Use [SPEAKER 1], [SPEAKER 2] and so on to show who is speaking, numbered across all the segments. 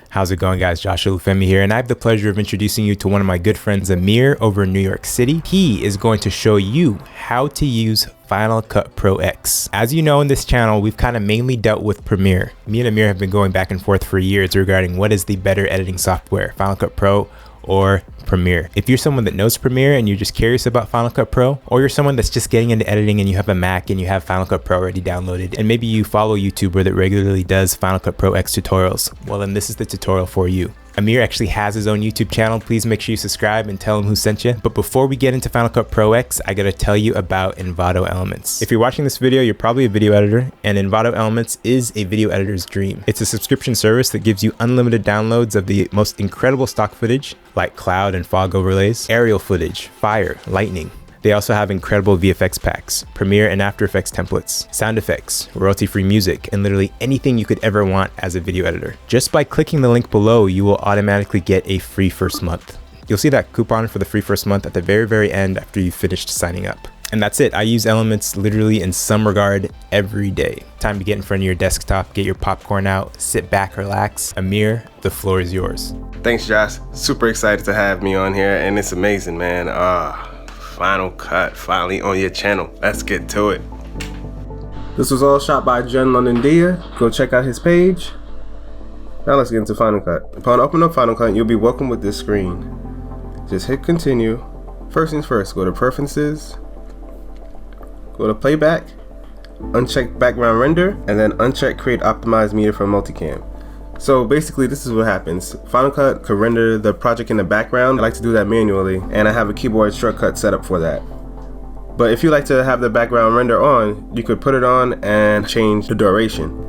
[SPEAKER 1] How's it going, guys? Josh Olufemii here, and I have the pleasure of introducing you to one of my good friends, Amir, over in New York City. He is going to show you how to use Final Cut Pro X. As you know, in this channel, we've kind of mainly dealt with Premiere. Me and Amir have been going back and forth for years regarding what is the better editing software, Final Cut Pro or Premiere. If you're someone that knows Premiere and you're just curious about Final Cut Pro, or you're someone that's just getting into editing and you have a Mac and you have Final Cut Pro already downloaded, and maybe you follow a YouTuber that regularly does Final Cut Pro X tutorials, well then this is the tutorial for you. Amir actually has his own YouTube channel. Please make sure you subscribe and tell him who sent you. But before we get into Final Cut Pro X, I gotta tell you about Envato Elements. If you're watching this video, you're probably a video editor, and Envato Elements is a video editor's dream. It's a subscription service that gives you unlimited downloads of the most incredible stock footage, like cloud and fog overlays, aerial footage, fire, lightning. They also have incredible VFX packs, Premiere and After Effects templates, sound effects, royalty-free music, and literally anything you could ever want as a video editor. Just by clicking the link below, you will automatically get a free first month. You'll see that coupon for the free first month at the very end after you've finished signing up. And that's it. I use Elements literally in some regard every day. Time to get in front of your desktop, get your popcorn out, sit back, relax. Amir, the floor is yours.
[SPEAKER 2] Thanks, Josh. Super excited to have me on here, and it's amazing, man. Final Cut, finally on your channel. Let's get to it. This was all shot by Jen London Dia. Go check out his page. Now let's get into Final Cut. Upon opening up Final Cut, you'll be welcomed with this screen. Just hit continue. First things first, go to preferences, go to playback, uncheck background render, and then uncheck create optimized media for multicam. So basically this is what happens. Final Cut could render the project in the background. I like to do that manually, and I have a keyboard shortcut set up for that. But if you like to have the background render on, you could put it on and change the duration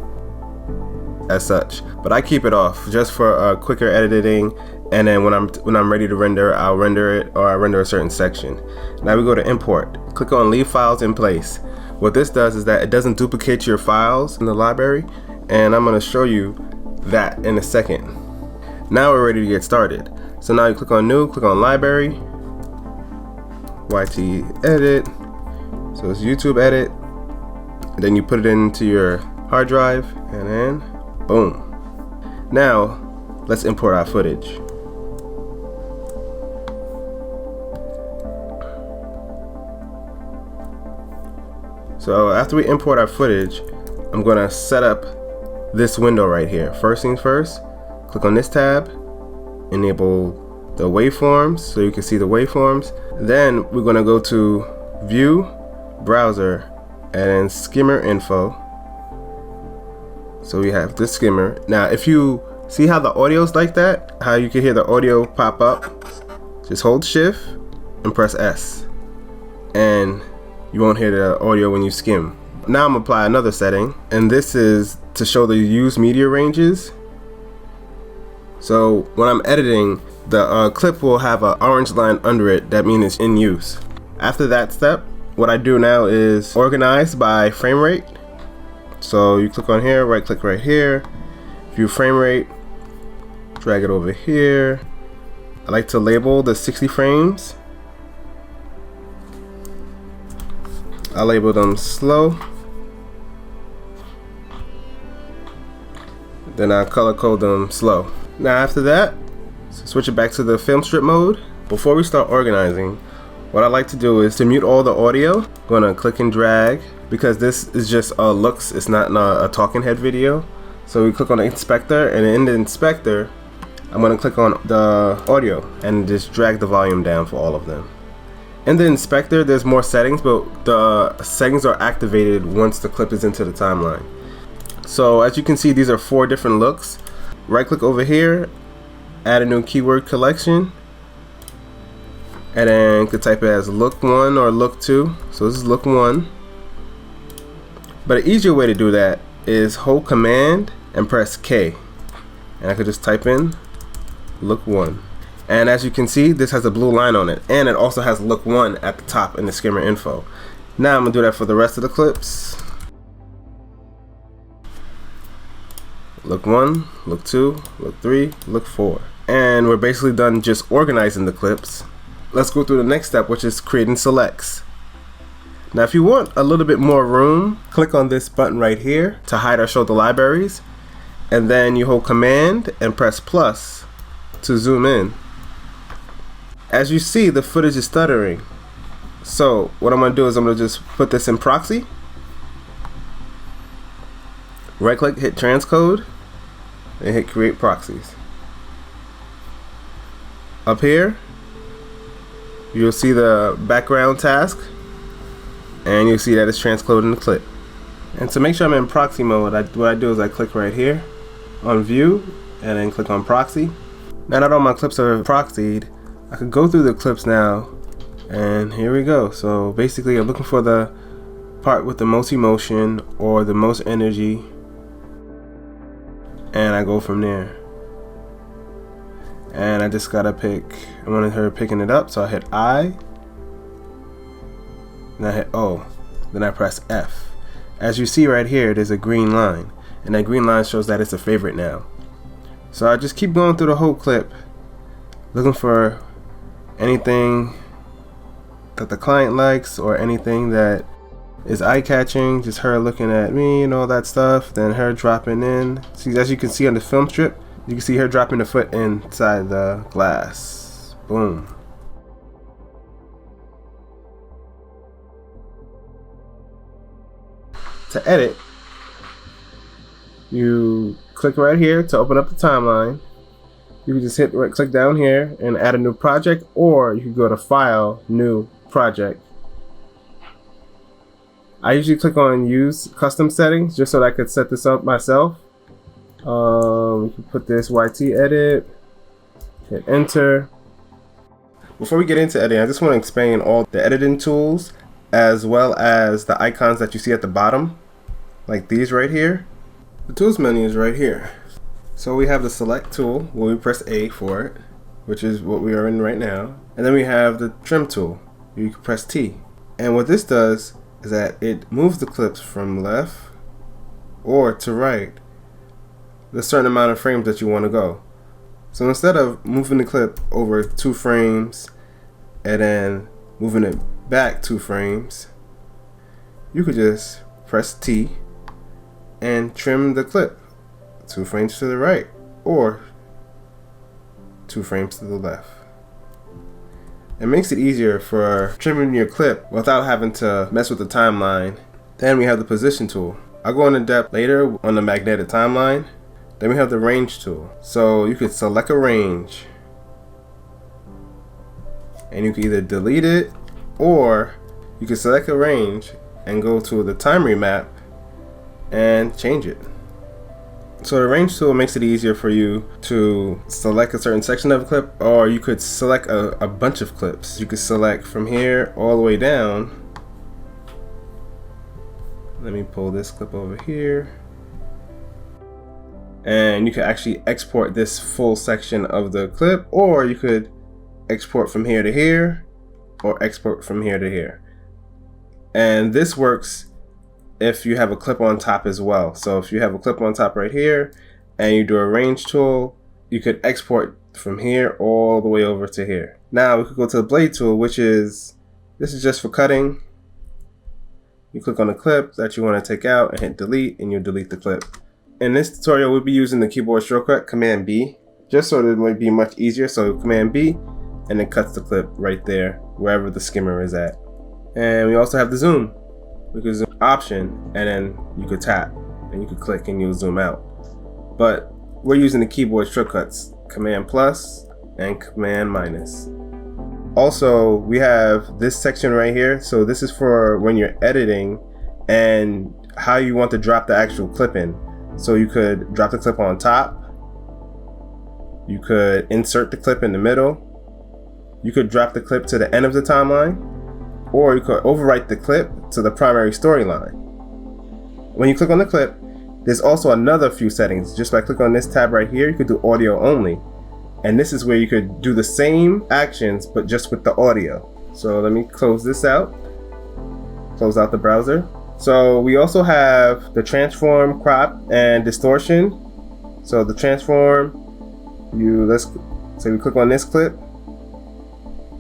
[SPEAKER 2] as such. But I keep it off just for quicker editing, and then when I'm ready to render, I'll render it, or I render a certain section. Now we go to import. Click on leave files in place. What this does is that it doesn't duplicate your files in the library, and I'm going to show you that in a second. Now we're ready to get started. So now you click on new, click on library, YT edit, so it's YouTube edit, and then you put it into your hard drive, and then boom. Now let's import our footage. So after we import our footage, I'm gonna set up this window right here. First things first, click on this tab, enable the waveforms so you can see the waveforms. Then we're going to go to view, browser, and skimmer info. So we have this skimmer. Now if you see how the audio is like that, how you can hear the audio pop up, just hold shift and press S, and you won't hear the audio when you skim. Now I'm gonna apply another setting, and this is to show the use media ranges. So when I'm editing, the clip will have an orange line under it. That means it's in use. After that step, what I do now is organize by frame rate. So you click on here, right click right here, view frame rate, drag it over here. I like to label the 60 frames. I label them slow. Then I color code them slow. Now after that, switch it back to the film strip mode. Before we start organizing, what I like to do is to mute all the audio. I'm gonna click and drag, because this is just looks, it's not a talking head video. So we click on the inspector, and in the inspector, I'm gonna click on the audio and just drag the volume down for all of them. In the inspector, there's more settings, but the settings are activated once the clip is into the timeline. So as you can see, these are 4 different looks. Right click over here, add a new keyword collection, and then you could type it as look 1 or look 2. So this is look 1. But an easier way to do that is hold command and press K, and I could just type in look 1. And as you can see, this has a blue line on it, and it also has look 1 at the top in the skimmer info. Now I'm gonna do that for the rest of the clips. Look 1, look 2, look 3, look 4. And we're basically done just organizing the clips. Let's go through the next step, which is creating selects. Now if you want a little bit more room, click on this button right here to hide or show the libraries. and then you hold Command and press plus to zoom in. As you see, the footage is stuttering. So what I'm going to do is I'm going to just put this in proxy. Right click, hit transcode, and hit create proxies. Up here, you'll see the background task, and you'll see that it's transcoding the clip. And to make sure I'm in proxy mode, what I do is I click right here on view and then click on proxy. Now that all my clips are proxied, I can go through the clips now, and here we go. So basically I'm looking for the part with the most emotion or the most energy, and I go from there. And I just gotta pick, I wanted her picking it up, so I hit I, and I hit O, then I press F. As you see right here, there's a green line, and that green line shows that it's a favorite now. So I just keep going through the whole clip, looking for anything that the client likes or anything that is eye-catching, just her looking at me and all that stuff, then her dropping in. See, as you can see on the film strip, you can see her dropping the foot inside the glass. Boom. To edit, you click right here to open up the timeline. You can just hit right click down here and add a new project, or you can go to File, New Project. I usually click on Use Custom Settings just so that I could set this up myself. You can put this YT edit, hit enter. Before we get into editing, I just want to explain all the editing tools as well as the icons that you see at the bottom, like these right here. The tools menu is right here. So we have the select tool where we press A for it, which is what we are in right now. And then we have the trim tool. You can press T. And what this does is that it moves the clips from left or to right the certain amount of frames that you want to go. So instead of moving the clip over 2 frames and then moving it back 2 frames, you could just press T and trim the clip 2 frames to the right or 2 frames to the left. It makes it easier for trimming your clip without having to mess with the timeline. Then we have the position tool. I'll go into depth later on the magnetic timeline. Then we have the range tool. So you could select a range and you can either delete it, or you can select a range and go to the time remap and change it. So the range tool makes it easier for you to select a certain section of a clip, or you could select a bunch of clips. You could select from here all the way down. Let me pull this clip over here. And you can actually export this full section of the clip, or you could export from here to here, or export from here to here. And this works if you have a clip on top as well. So if you have a clip on top right here and you do a range tool, you could export from here all the way over to here. Now we could go to the blade tool, which is, this is just for cutting. You click on the clip that you want to take out and hit delete, and you'll delete the clip. In this tutorial, we'll be using the keyboard shortcut Command B, just so that it might be much easier. So Command B, and it cuts the clip right there, wherever the skimmer is at. And we also have the zoom. We could zoom option, and then you could tap, and you could click, and you'll zoom out. But we're using the keyboard shortcuts Command plus and Command minus. Also, we have this section right here. So this is for when you're editing and how you want to drop the actual clip in. So you could drop the clip on top. You could insert the clip in the middle. You could drop the clip to the end of the timeline, or you could overwrite the clip to the primary storyline. When you click on the clip, there's also another few settings. Just by clicking on this tab right here, you could do audio only. And this is where you could do the same actions, but just with the audio. So let me close this out. Close out the browser. So we also have the transform, crop, and distortion. So the transform, let's say we click on this clip.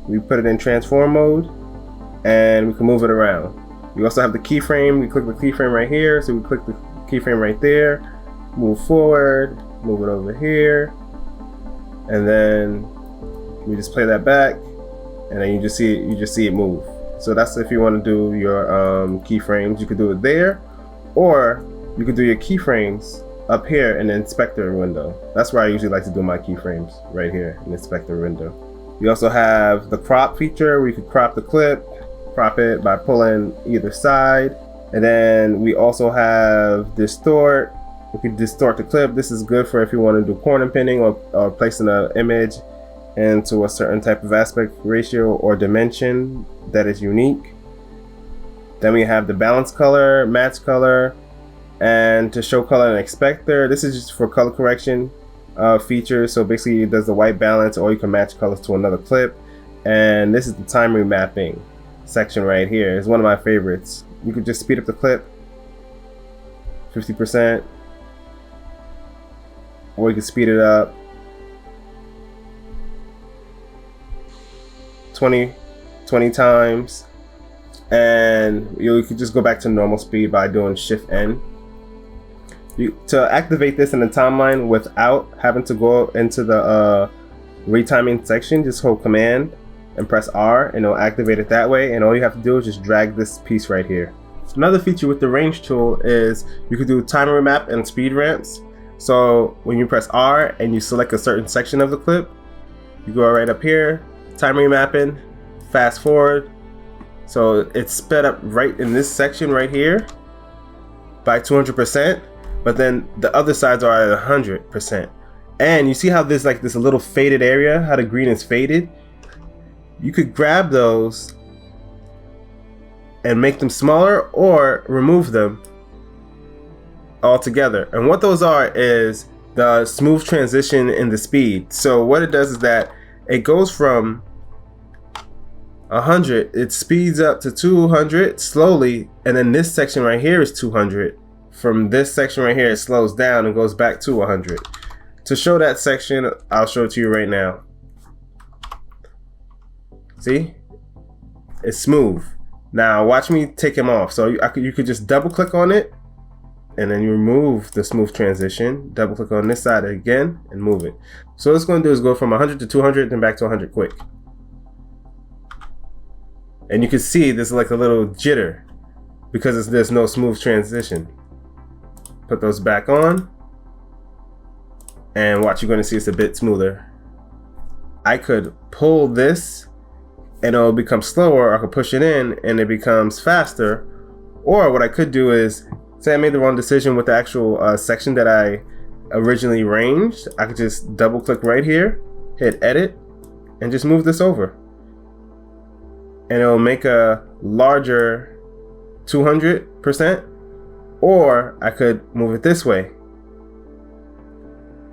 [SPEAKER 2] We put it in transform mode, and we can move it around. We also have the keyframe. We click the keyframe right here, so we click the keyframe right there, move forward, move it over here, and then we just play that back, and then you just see it move. So that's if you want to do your keyframes. You could do it there, or you could do your keyframes up here in the inspector window. That's where I usually like to do my keyframes, right here in the inspector window. You also have the crop feature where you could crop the clip, crop it by pulling either side. And then we also have distort. We can distort the clip. This is good for if you want to do corner pinning or placing an image into a certain type of aspect ratio or dimension that is unique. Then we have the balance color, match color, and to show color in inspector. This is just for color correction features. So basically it does the white balance, or you can match colors to another clip. And this is the time remapping section right here. It's one of my favorites. You could just speed up the clip 50%, or you can speed it up 20 times, and you could just go back to normal speed by doing Shift N. To activate this in the timeline without having to go into the retiming section, just hold Command and press R, and it'll activate it that way. And all you have to do is just drag this piece right here. Another feature with the range tool is you could do time remap and speed ramps. So when you press R and you select a certain section of the clip, you go right up here, time remapping, fast forward. So it's sped up right in this section right here by 200%, but then the other sides are at 100%. And you see how there's like this little faded area, how the green is faded? You could grab those and make them smaller or remove them altogether. And what those are is the smooth transition in the speed. So what it does is that it goes from 100, it speeds up to 200 slowly, and then this section right here is 200. From this section right here, it slows down and goes back to 100. To show that section, I'll show it to you right now. See? It's smooth. Now watch me take him off. So you could just double click on it, and then you remove the smooth transition. Double click on this side again and move it. So what it's going to do is go from 100 to 200, then back to 100 quick. And you can see there's like a little jitter because there's no smooth transition. Put those back on, and watch, you're going to see it's a bit smoother. I could pull this and it'll become slower, or I could push it in and it becomes faster. Or what I could do is, say I made the wrong decision with the actual section that I originally ranged, I could just double click right here, hit edit, and just move this over. And it'll make a larger 200%, or I could move it this way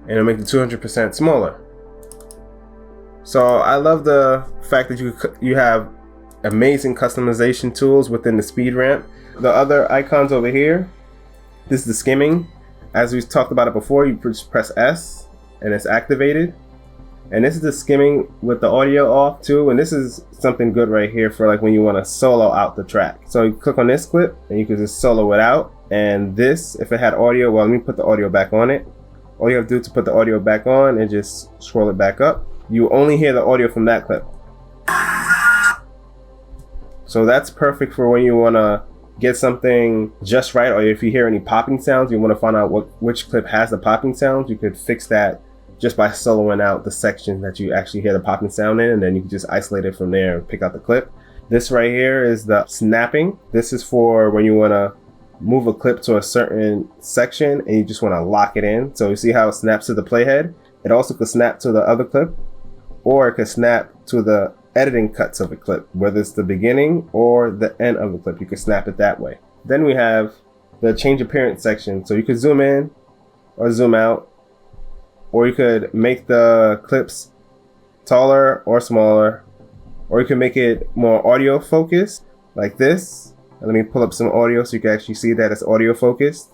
[SPEAKER 2] and it'll make the 200% smaller. So I love the fact that you have amazing customization tools within the speed ramp. The other icons over here, this is the skimming. As we talked about it before, you just press S and it's activated. And this is the skimming with the audio off too. And this is something good right here for like when you want to solo out the track. So you click on this clip and you can just solo it out. And this, if it had audio, well, let me put the audio back on it. All you have to do to put the audio back on and just scroll it back up. You only hear the audio from that clip. So that's perfect for when you want to get something just right, or if you hear any popping sounds, you want to find out which clip has the popping sounds. You could fix that just by soloing out the section that you actually hear the popping sound in, and then you can just isolate it from there and pick out the clip. This right here is the snapping. This is for when you want to move a clip to a certain section and you just want to lock it in. So you see how it snaps to the playhead? It also could snap to the other clip, or it could snap to the editing cuts of a clip, whether it's the beginning or the end of the clip. You can snap it that way. Then we have the change appearance section. So you could zoom in or zoom out, or you could make the clips taller or smaller, or you can make it more audio focused like this. And let me pull up some audio so you can actually see that it's audio focused.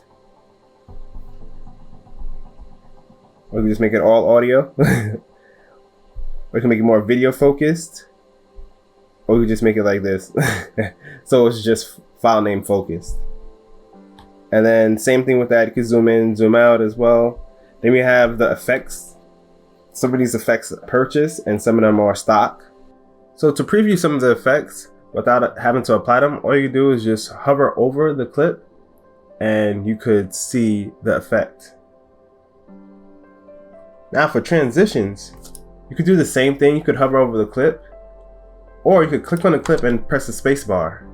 [SPEAKER 2] Or you can just make it all audio. Or you can make it more video focused. Or you can just make it like this. So it's just file name focused. And then same thing with that, you can zoom in, zoom out as well. Then we have the effects. Some of these effects purchase and some of them are stock. So to preview some of the effects without having to apply them, all you do is just hover over the clip and you could see the effect. Now for transitions, you could do the same thing. You could hover over the clip, or you could click on the clip and press the space bar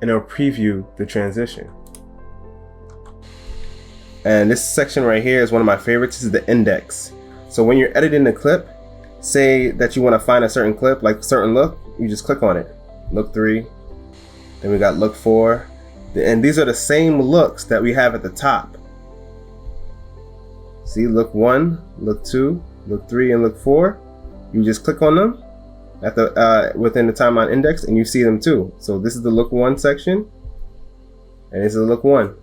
[SPEAKER 2] and it'll preview the transition. And this section right here is one of my favorites. This is the index. So when you're editing the clip, say that you want to find a certain clip, like a certain look, you just click on it. Look 3, then we got look 4. And these are the same looks that we have at the top. See, look 1, look 2, look 3, and look 4. You just click on them at the within the timeline index and you see them too. So this is the look 1 section and this is the look 1.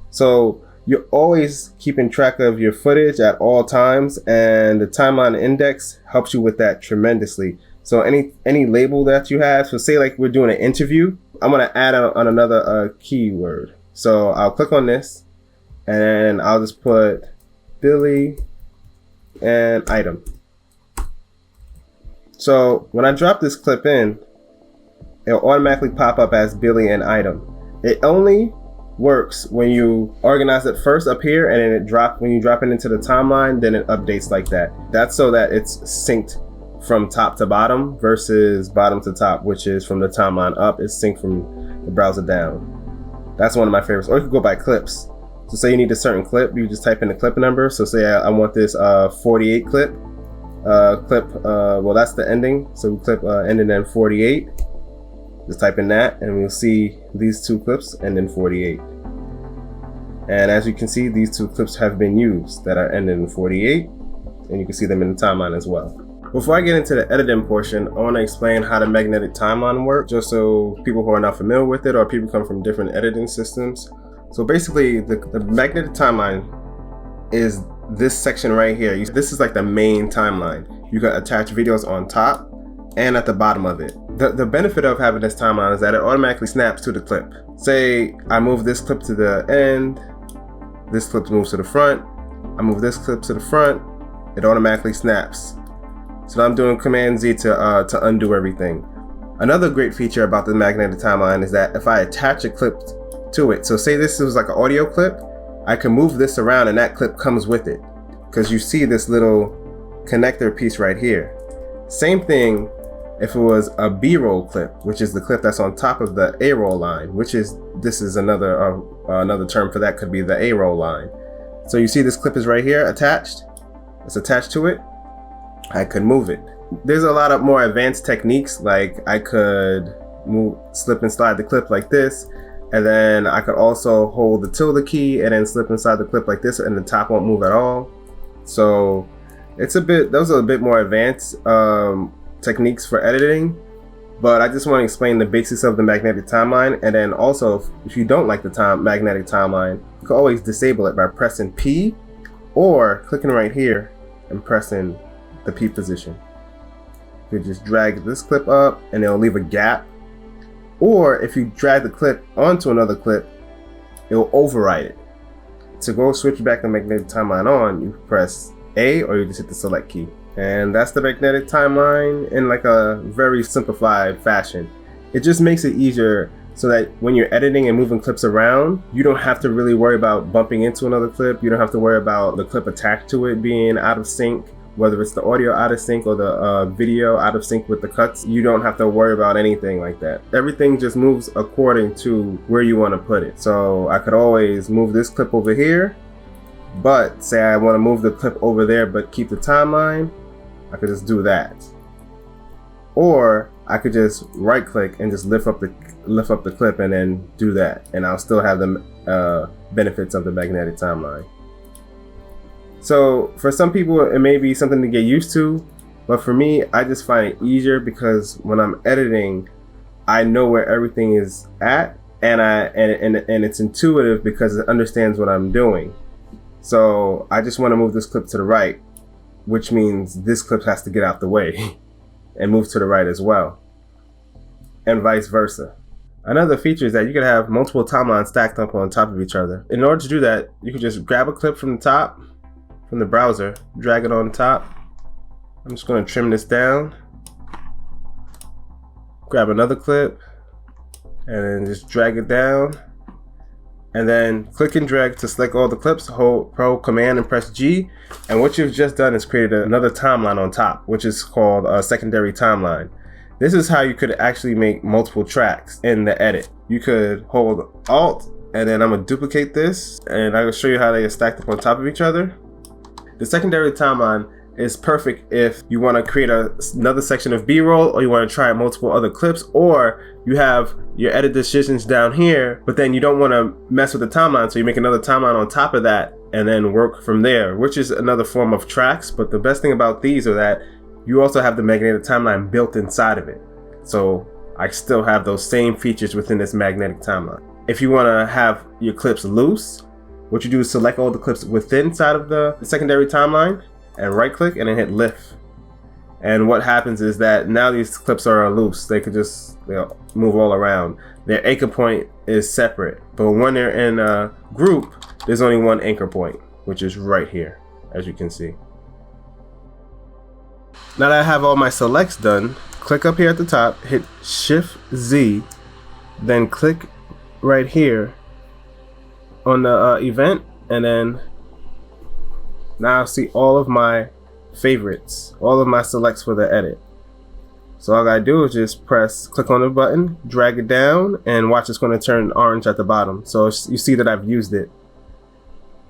[SPEAKER 2] So you're always keeping track of your footage at all times, and the timeline index helps you with that tremendously. So any label that you have, so say like we're doing an interview, I'm gonna add on another keyword. So I'll click on this and I'll just put Billy and item. So when I drop this clip in, it'll automatically pop up as Billy and item. It only works when you organize it first up here and then when you drop it into the timeline, then it updates like that. That's so that it's synced from top to bottom versus bottom to top, which is from the timeline up. It's synced from the browser down. That's one of my favorites. Or you could go by clips. So say you need a certain clip, you just type in the clip number. So say I want this 48 clip. Well, that's the ending. So we clip ending in 48. Just type in that and we'll see these two clips end in 48. And as you can see, these two clips have been used that are ending in 48, and you can see them in the timeline as well. Before I get into the editing portion, I want to explain how the magnetic timeline works, just so people who are not familiar with it or people come from different editing systems. So basically, the magnetic timeline is this section right here. This is like the main timeline. You can attach videos on top and at the bottom of it. The benefit of having this timeline is that it automatically snaps to the clip. Say I move this clip to the end, this clip moves to the front, I move this clip to the front, it automatically snaps. So I'm doing Command Z to undo everything. Another great feature about the magnetic timeline is that if I attach a clip to it, so say this was like an audio clip, I can move this around and that clip comes with it, because you see this little connector piece right here. Same thing if it was a B-roll clip, which is the clip that's on top of the A-roll line, this is another term for that, could be the A-roll line. So you see this clip is right here attached. It's attached to it. I could move it. There's a lot of more advanced techniques, like I could slip and slide the clip like this, and then I could also hold the tilde key and then slip inside the clip like this, and the top won't move at all. So those are a bit more advanced techniques for editing, but I just want to explain the basics of the magnetic timeline. And then also, if you don't like the magnetic timeline, you can always disable it by pressing P or clicking right here and pressing the P position. You just drag this clip up and it'll leave a gap, or if you drag the clip onto another clip, it'll override it. To go switch back the magnetic timeline on, you press A or you just hit the select key. And that's the magnetic timeline in like a very simplified fashion. It just makes it easier so that when you're editing and moving clips around, you don't have to really worry about bumping into another clip. You don't have to worry about the clip attached to it being out of sync, whether it's the audio out of sync or the video out of sync with the cuts. You don't have to worry about anything like that. Everything just moves according to where you want to put it. So I could always move this clip over here, but say I want to move the clip over there but keep the timeline, I could just do that. Or I could just right click and just lift up the clip and then do that, and I'll still have the benefits of the magnetic timeline. So for some people it may be something to get used to, but for me, I just find it easier because when I'm editing, I know where everything is at, and it's intuitive because it understands what I'm doing. So I just want to move this clip to the right, which means this clip has to get out the way and move to the right as well, and vice versa. Another feature is that you could have multiple timelines stacked up on top of each other. In order to do that, you can just grab a clip from the top, from the browser, drag it on top. I'm just going to trim this down. Grab another clip, and then just drag it down. And then click and drag to select all the clips, hold Pro Command and press G. And what you've just done is created another timeline on top, which is called a secondary timeline. This is how you could actually make multiple tracks in the edit. You could hold Alt, and then I'm gonna duplicate this, and I will show you how they are stacked up on top of each other. The secondary timeline is perfect if you want to create another section of B-roll, or you want to try multiple other clips, or you have your edit decisions down here, but then you don't want to mess with the timeline, so you make another timeline on top of that and then work from there, which is another form of tracks. But the best thing about these are that you also have the magnetic timeline built inside of it. So I still have those same features within this magnetic timeline. If you want to have your clips loose, what you do is select all the clips within inside of the secondary timeline and right click and then hit lift. And what happens is that now these clips are loose. They could just move all around. Their anchor point is separate, but when they're in a group, there's only one anchor point, which is right here, as you can see. Now that I have all my selects done, click up here at the top, hit Shift Z, then click right here on the event, and then now I see all of my favorites, all of my selects for the edit. So all I gotta do is just click on the button, drag it down, and watch it's gonna turn orange at the bottom. So you see that I've used it.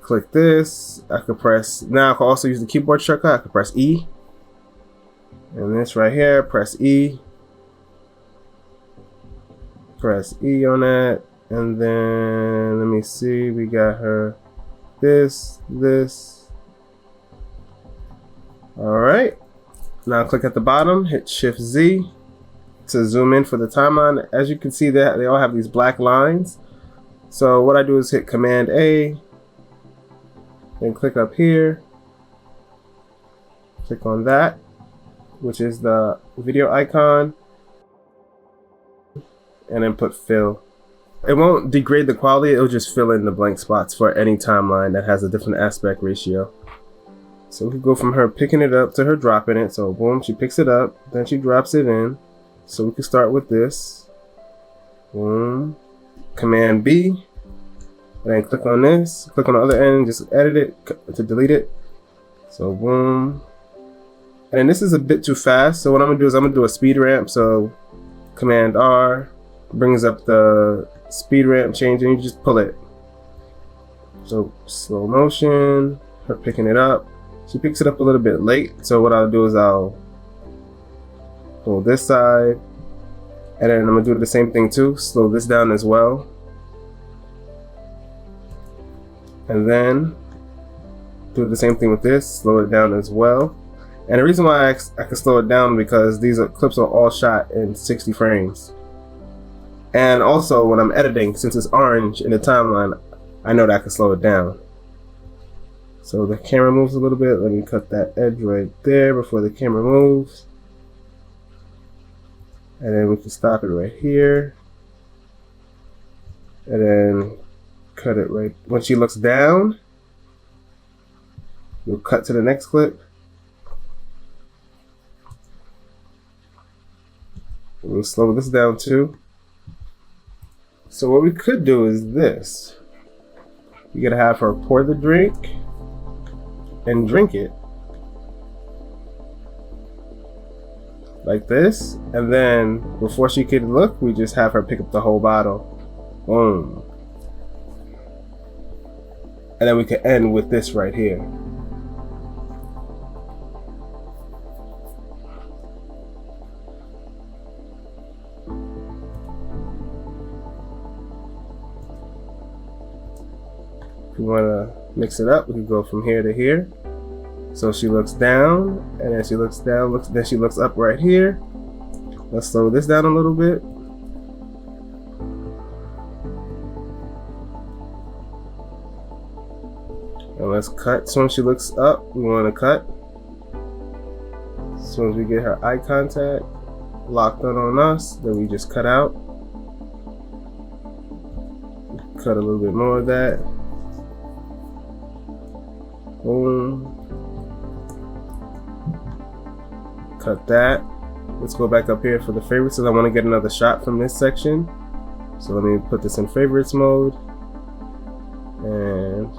[SPEAKER 2] Click this, I could press, now I can also use the keyboard shortcut, I could press E. And this right here, press E. Press E on that. And then, let me see, we got her this. Alright. Now click at the bottom, hit Shift Z to zoom in for the timeline. As you can see, that they all have these black lines. So what I do is hit Command A, then click up here, click on that, which is the video icon, and then put fill. It won't degrade the quality, it'll just fill in the blank spots for any timeline that has a different aspect ratio. So we can go from her picking it up to her dropping it. So boom, she picks it up, then she drops it in. So we can start with this. Boom. Command B, and then click on this, click on the other end, just edit it to delete it. So boom. And this is a bit too fast, so what I'm gonna do is I'm gonna do a speed ramp. So Command R brings up the speed ramp change, and you just pull it. So slow motion, her picking it up. She picks it up a little bit late, so what I'll do is I'll pull this side, and then I'm gonna do the same thing too, slow this down as well. And then do the same thing with this, slow it down as well. And the reason why I can slow it down because these clips are all shot in 60 frames. And also when I'm editing, since it's orange in the timeline, I know that I can slow it down. So the camera moves a little bit. Let me cut that edge right there before the camera moves. And then we can stop it right here. And then cut it right. When she looks down, we'll cut to the next clip. We'll slow this down too. So what we could do is this. You gotta have her pour the drink and drink it like this, and then before she could look, we just have her pick up the whole bottle. Boom. And then we can end with this right here. If we want to mix it up, we can go from here to here. So she looks down, and then she looks down, then she looks up right here. Let's slow this down a little bit. And let's cut. As soon as she looks up, we want to cut. As soon as we get her eye contact locked on us, then we just cut out. cut a little bit more of that. Boom. Cut that. Let's go back up here for the favorites, because I want to get another shot from this section. So let me put this in favorites mode. And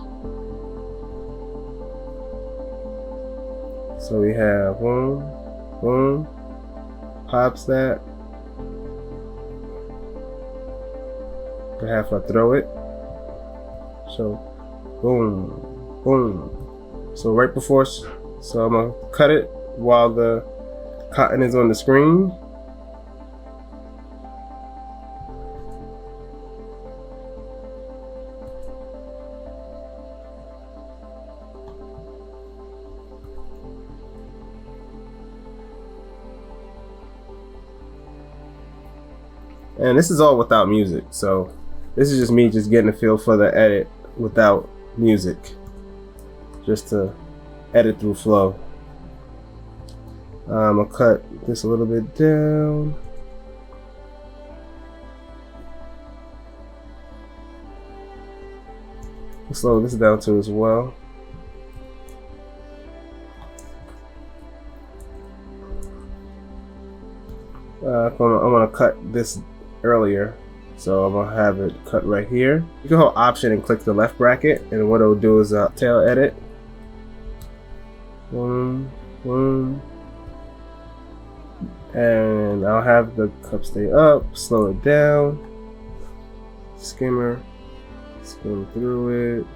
[SPEAKER 2] so we have boom, boom, pops that. Perhaps I throw it. So boom, boom. So right before, so I'm gonna cut it while the cotton is on the screen. And this is all without music, so this is just me just getting a feel for the edit without music, just to edit through flow. I'm gonna cut this a little bit down. I'll slow this down too as well. I'm gonna cut this earlier, so I'm gonna have it cut right here. You can hold Option and click the left bracket, and what it'll do is tail edit. Boom, boom. And I'll have the cup stay up, slow it down, skimmer, skim through it,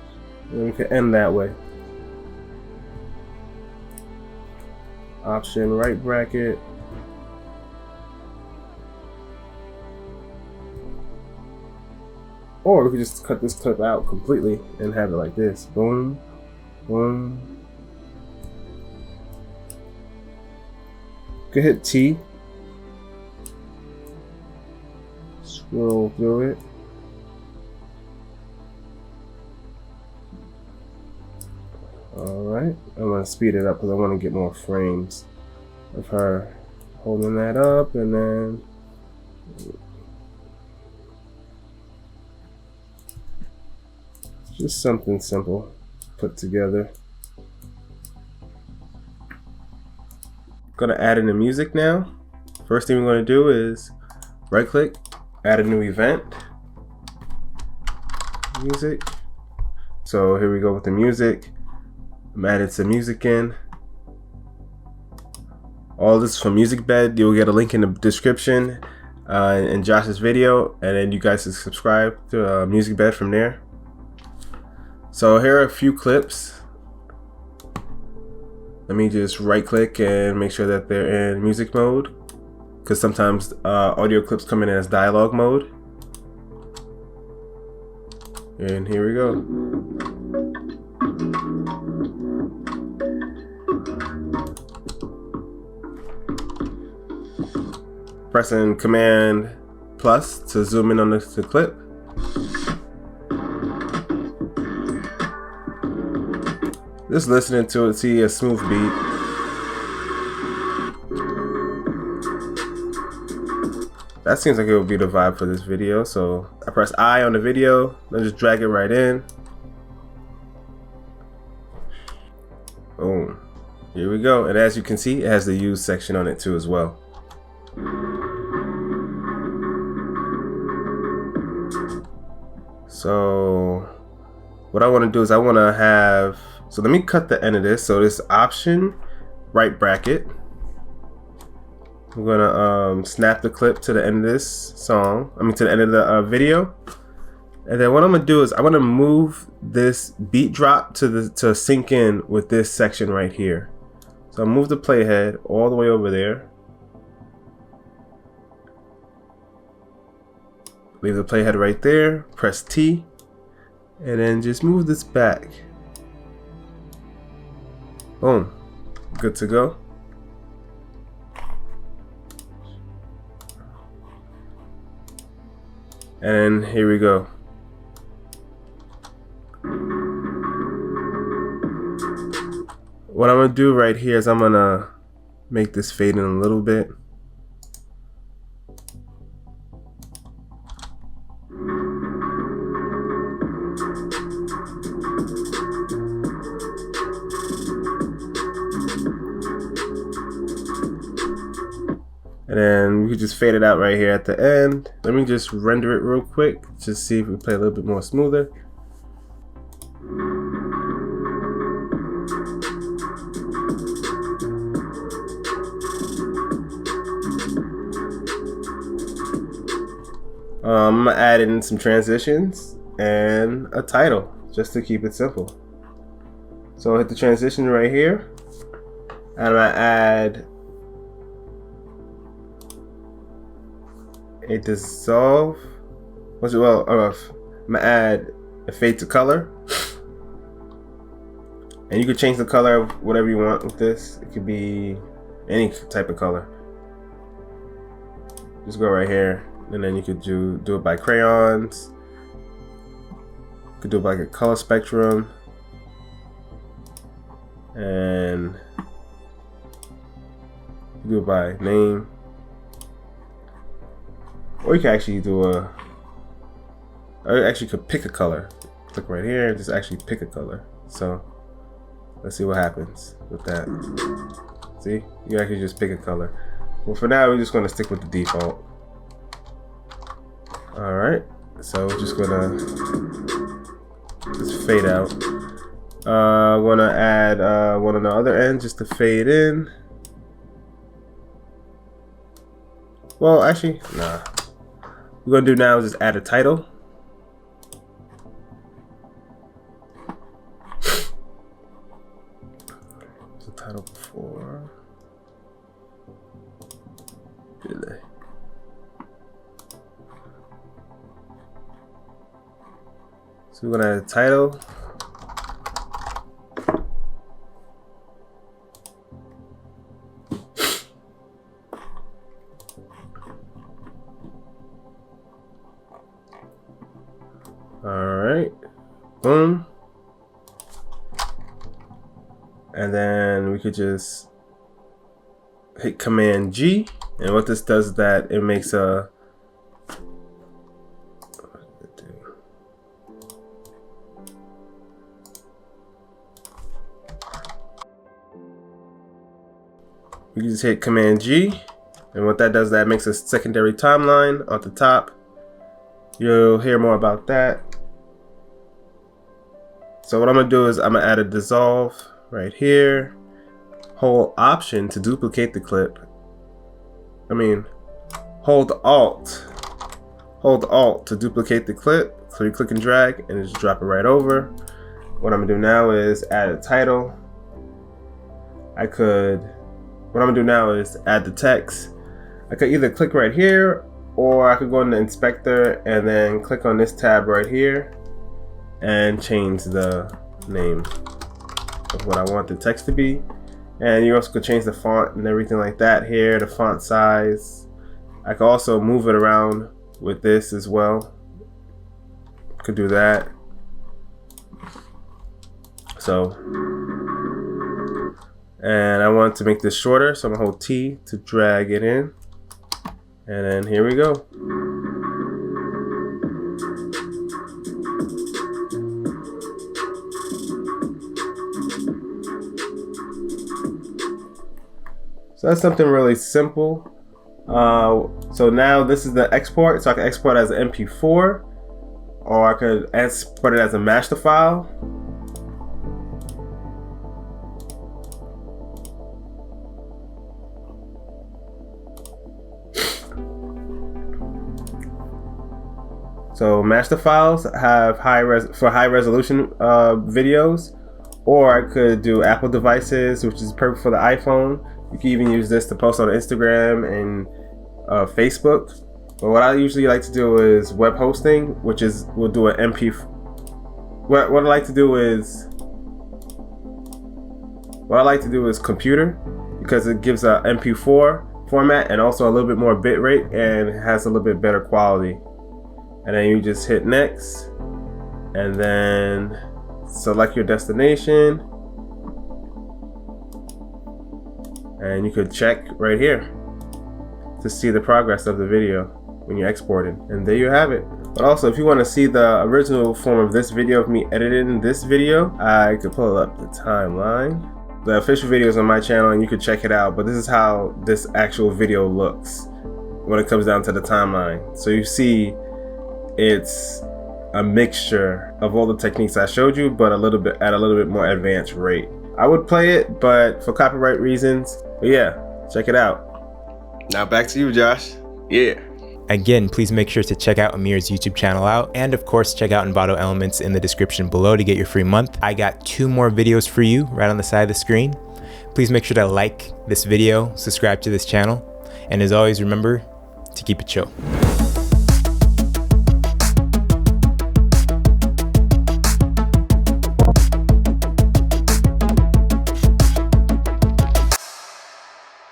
[SPEAKER 2] and we can end that way. Option right bracket. Or we could just cut this clip out completely and have it like this. Boom, boom. You can hit T. Scroll through it. Alright, I'm going to speed it up because I want to get more frames of her holding that up, and then just something simple put together. Gonna add in the music now. First thing we're gonna do is right click, add a new event, music. So here we go with the music. I'm adding some music in. All this is from Music Bed. You'll get a link in the description in Josh's video, and then you guys can subscribe to Music Bed from there. So here are a few clips. Let me just right click and make sure that they're in music mode, because sometimes audio clips come in as dialogue mode. And here we go. Pressing Command plus to zoom in on the clip. Just listening to it, see a smooth beat. That seems like it would be the vibe for this video. So I press I on the video, then just drag it right in. Boom. Here we go. And as you can see, it has the use section on it too as well. So what I want to do is I want to have, so let me cut the end of this. So this Option right bracket, I'm gonna snap the clip to the end of this song, to the end of the video. And then what I'm gonna do is I'm gonna move this beat drop to sync in with this section right here. So I'll move the playhead all the way over there. Leave the playhead right there, press T, and then just move this back. Boom, good to go. And here we go. What I'm gonna do right here is I'm gonna make this fade in a little bit. And then we can just fade it out right here at the end. Let me just render it real quick, just see if we play a little bit more smoother. I'm gonna add in some transitions and a title just to keep it simple. So I'll hit the transition right here, and I'm gonna add a dissolve. I'm gonna add a fade to color, and you can change the color of whatever you want with this. It could be any type of color. Just go right here, and then you could do it by crayons. You could do it by like a color spectrum, and do it by name. Or you can actually could pick a color. Click right here and just actually pick a color. So let's see what happens with that. See, you actually just pick a color. Well, for now, we're just going to stick with the default. All right, so we're just gonna just fade out. I'm gonna add one on the other end just to fade in. Well, actually, nah. What we're gonna do now is just add a title. The title before. Really? So we're gonna add a title. Alright, boom. And then we could just hit Command G, and what this does is that it makes a we can just hit Command G, and what that does is that makes a secondary timeline at the top. You'll hear more about that. So what I'm gonna do is I'm gonna add a dissolve right here. Hold Option to duplicate the clip. Hold Alt to duplicate the clip. So you click and drag and just drop it right over. What I'm gonna do now is add a title. What I'm gonna do now is add the text. I could either click right here, or I could go in the inspector and then click on this tab right here and change the name of what I want the text to be. And you also could change the font and everything like that here, the font size. I could also move it around with this as well. Could do that. So, and I want to make this shorter, so I'm gonna hold T to drag it in. And then here we go. So that's something really simple. So now this is the export. So I can export as an MP4, or I could export it as a master file. So master files have high resolution videos, or I could do Apple devices, which is perfect for the iPhone. You can even use this to post on Instagram and Facebook. But what I usually like to do is web hosting, which is we'll do an MP. What I like to do is computer, because it gives a MP4 format and also a little bit more bit rate and has a little bit better quality. And then you just hit next, and then select your destination, and you could check right here to see the progress of the video when you export it. And there you have it. But also, if you want to see the original form of this video of me editing this video, I could pull up the timeline. The official video is on my channel and you can check it out, but this is how this actual video looks when it comes down to the timeline. So you see it's a mixture of all the techniques I showed you, but at a little bit more advanced rate. I would play it, but for copyright reasons. But yeah, check it out. Now back to you, Josh. Yeah.
[SPEAKER 1] Again, please make sure to check out Amir's YouTube channel out, and of course check out Envato Elements in the description below to get your free month. I got 2 more videos for you right on the side of the screen. Please make sure to like this video, subscribe to this channel, and as always, remember to keep it chill.